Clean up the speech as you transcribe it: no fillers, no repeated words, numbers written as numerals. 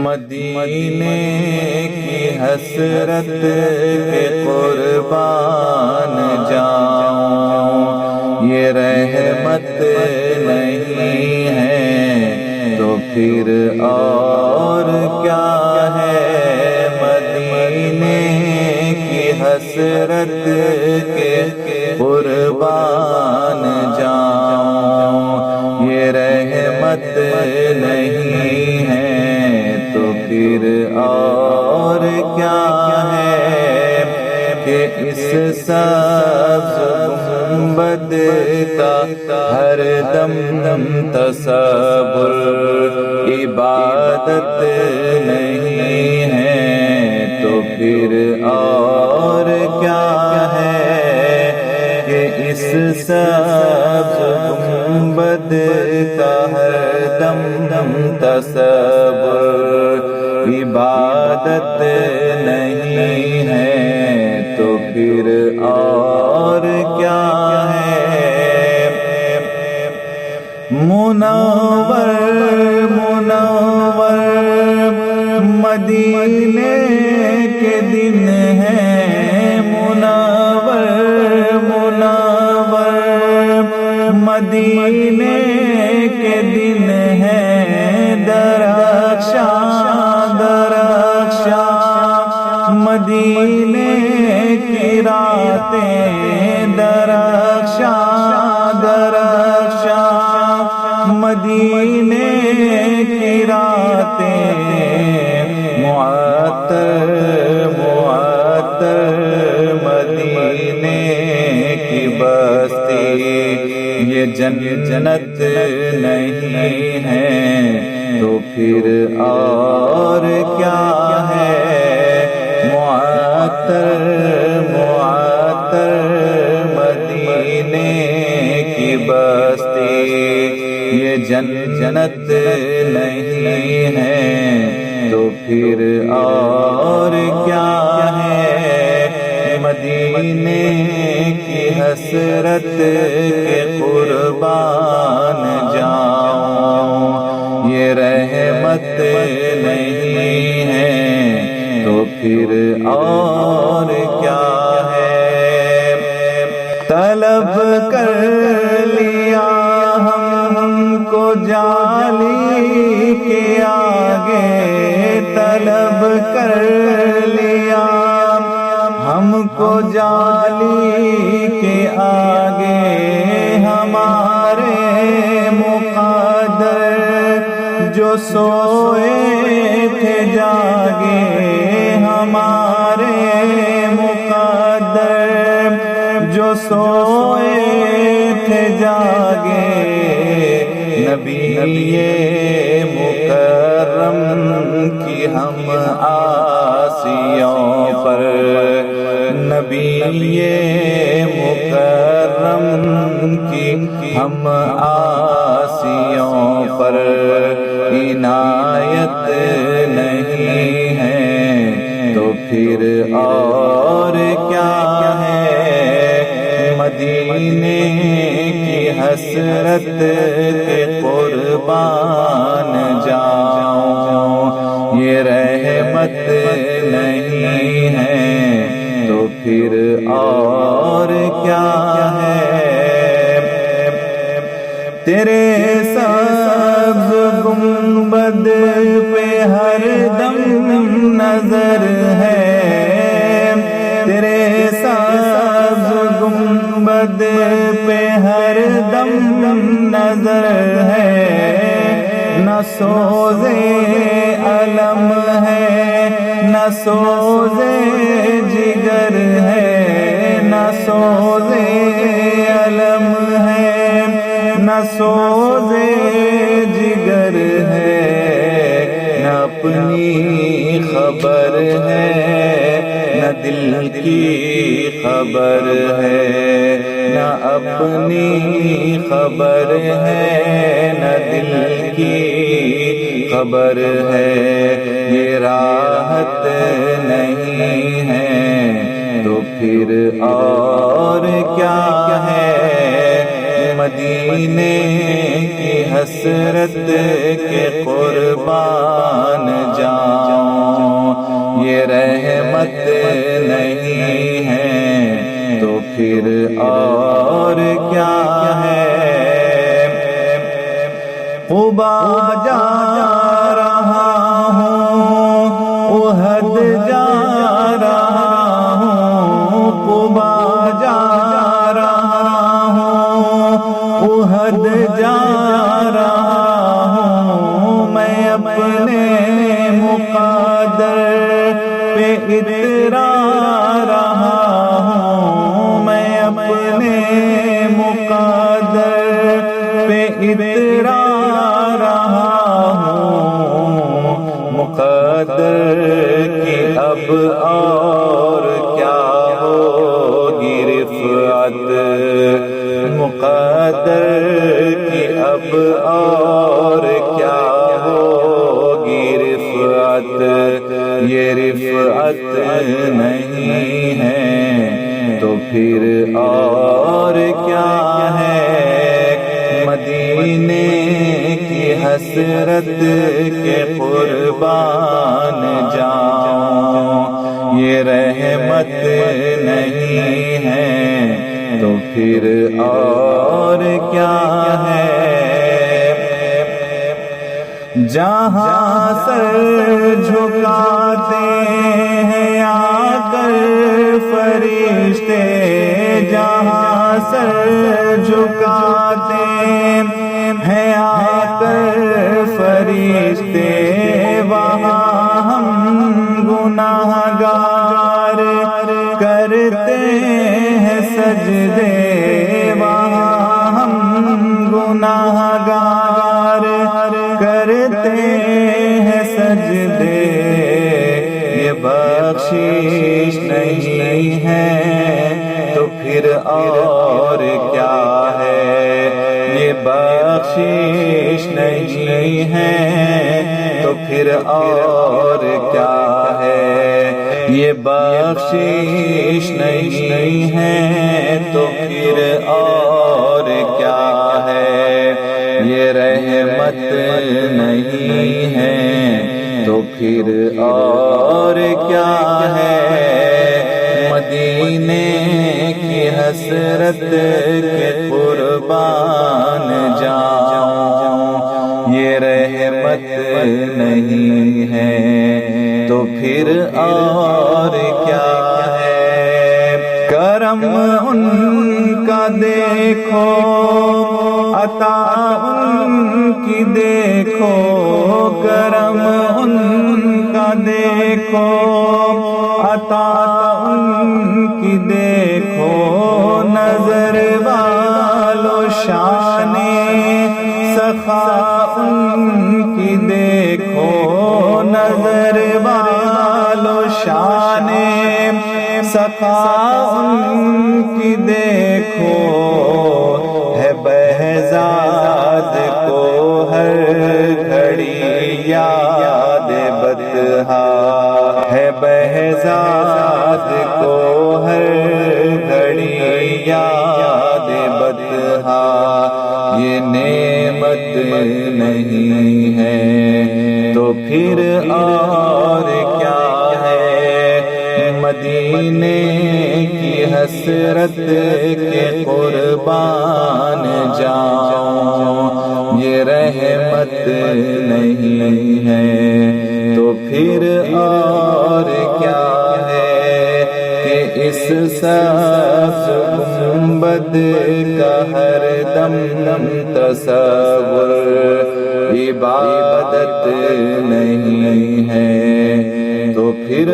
مدینے کی حسرت کے قربان جاؤں، یہ رحمت نہیں ہے تو پھر اور کیا ہے؟ مدینے کی حسرت کے قربان جاؤں، یہ رحمت نہیں ہے تو پھر اور کیا ہے؟ کہ اس سبز گنبد کا ہر دم تصور عبادت نہیں ہے تو پھر اور کیا ہے؟ کہ اس سبز گنبد کا ہر دم تصور عبادت نہیں ہے تو پھر اور کیا ہے؟ منور مدینے کے دن ہیں، منور مدینے کے دن ہیں، درخشاں مدینے کی راتیں، درخشاں مدینے کی راتیں، معطر مدینے کی بستی، یہ جنت نہیں ہے تو پھر اور کیا ہے؟ معطر مدینے کی بستی، یہ جنت نہیں ہے تو پھر اور کیا ہے؟ مدینے کی حسرت کے قربان جاؤں، یہ رحمت نہیں ہے تو پھر اور کیا ہے؟ طلب کر لیا ہم کو جالی کے آگے، طلب کر لیا ہم کو جالی کے آگے، ہمارے مقدر جو سوئے تھے جاگے، ہمارے مقدر جو سوئے تھے جاگے، نبی مکرم کی ہم آسیوں پر، نبی مکرم کی ہم آسیوں پر عنایت نہیں ہے تو پھر اور کیا ہے؟ مدینے کی حسرت کے قربان جاؤں، یہ رحمت نہیں ہے تو پھر اور کیا ہے؟ تیرے سبز گنبد پہ ہر دم نظر ہے، تیرے سبز گنبد پہ ہر دم نظر ہے، نہ سوزے علم ہے نہ سوزے جگر ہے، نہ سوزے علم ہے نہ سوزے جگر ہے، نہ اپنی خبر ہے نہ دل کی خبر ہے، نہ اپنی خبر ہے نہ دل کی خبر ہے، یہ راحت نہیں ہے تو پھر اور کیا ہے؟ مدینے کی حسرت کے قربان جاؤں، یہ رحمت نہیں ہے تو پھر اور کیا ہے؟ قبا جا رہا ہوں، احد جا رہا ہوں، قبا جا رہا ہوں، احد جا رہا ہوں، میں اپنے مقدر پہ اترا رہا ہوں، میں اپنے مقدر پہ اترا رہا ہوں، مقدر کی اب اور کیا ہوگی رفعت، مقدر کی اب اور کیا ہوگی رفعت، یہ رفعت نہیں ہے تو پھر اور کیا ہے؟ مدینے کی حسرت کے قربان جاؤں، یہ رحمت نہیں ہے تو پھر اور کیا ہے؟ جہاں سر جھکاتے ہیں آ کر فرشتے، جہاں سر جھکاتے ہیں آ کر فرشتے، وہاں ہم گناہگار کرتے ہیں سجدے، وہاں ہم گناہگار کرتے ہیں سجدے، یہ بخشش نہیں ہے تو پھر اور کیا ہے؟ یہ بخشش نہیں ہے تو پھر اور کیا ہے؟ یہ بخشش نہیں ہے تو پھر اور کیا ہے؟ یہ رحمت نہیں ہے تو پھر اور کیا ہے؟ مدینے کی حسرت کے قربان جاؤں، یہ رحمت نہیں ہے تو پھر اور کیا ہے؟ کرم ان کا دیکھو، عطا ان کی دیکھو، کرم ان کا دیکھو، عطا ان کی دیکھو، نظر والو شان سخا ان کی دیکھو، نظر والو شان سخا ان کی دیکھو، ہے بہزاد کو ہر گھڑی یاد بدہا، ہے بہزاد کو ہر گھڑی یاد بدہا، یہ نعمت نہیں ہے تو پھر اور کیا ہے؟ مدینے کی حسرت کے قربان جاؤں، یہ رحمت نہیں ہے تو پھر اور کیا ہے؟ کہ اس سبز گنبد کا ہر دم تصور عبادت نہیں ہے تو پھر